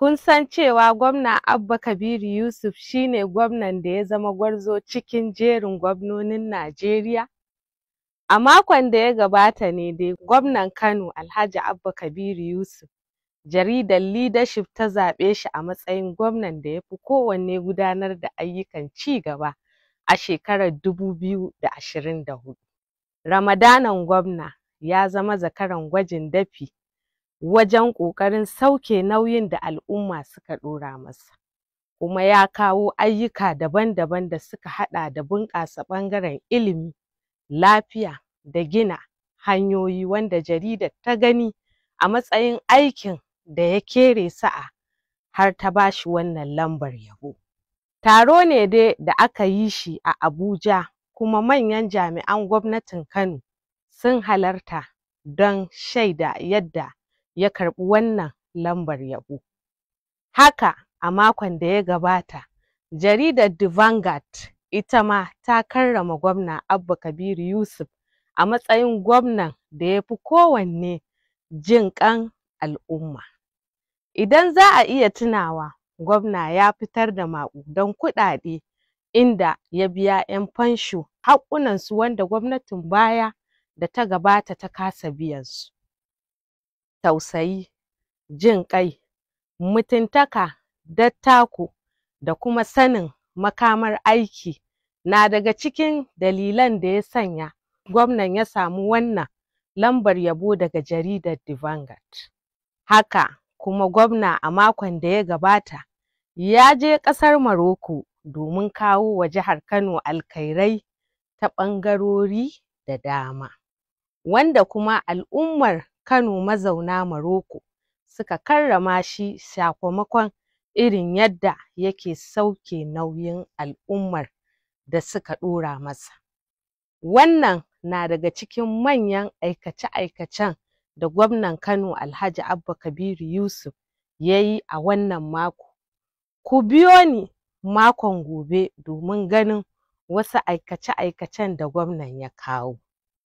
Kun san cewa Gwamna Abba Kabiru Yusuf shi ne gwamnan da ya zama gwarzo cikin jerin gwamnonin Najeriya? A makon da ya gabata ne dai Gwamnan Kano Alhaji Abba Kabiru Yusuf jaridar Leadership ta zaɓe shi a matsayin gwamnan da ya fi kowanne gudanar da ayyukan ci gaba a shekarar 2024. Ramadanan Gwamna ya zama zakaran gwajin dafi wajen ƙoƙarin sauke nauyin da al'umma suka ɗora masa, kuma ya kawo ayyuka daban-daban da suka haɗa da bunƙasa ɓangaren ilimi, lafiya da gina hanyoyi, wanda jaridar ta gani a matsayin aikin da ya kere sa'a har ta ba shi wannan lambar yabo. Taro ne dai da aka yi shi a Abuja, kuma manyan jami'an gwamnatin Kano sun halarta don shaida yadda ya karɓi wannan lambar yabo. Haka a makon da ya gabata, jaridar The Vanguard ita ma ta karrama Gwamna Abba Kabiru Yusuf a matsayin gwamnan da ya fi kowanne jin ƙan al'umma. Idan za a iya tunawa, gwamna ya fitar da maƙudan kuɗaɗe inda ya biya 'yan fansho haƙƙunansu wanda gwamnatin baya da ta gabata ta kasa biyan su. Tausayi, jin ƙai, mutuntaka, dattako da kuma sanin makamar aiki na daga cikin dalilan da ya sanya gwamnan ya samu wannan lambar yabo daga jaridar The Vanguard. Haka kuma gwamna a makon da ya gabata ya je ƙasar Morocco domin kawo wa jihar Kano alkhairai ta ɓangarori da dama, wanda kuma al'ummar Kano mazauna Morocco suka karrama shi sakamakon irin yadda yake sauke nauyin al'ummar da suka ɗora masa. Wannan na daga cikin manyan aikace-aikacen da gwamnan Kano Alhaji Abba Kabiru Yusuf ya yi a wannan mako. Ku biyo ni makon gobe domin ganin wasu aikace-aikacen da gwamnan ya kawo.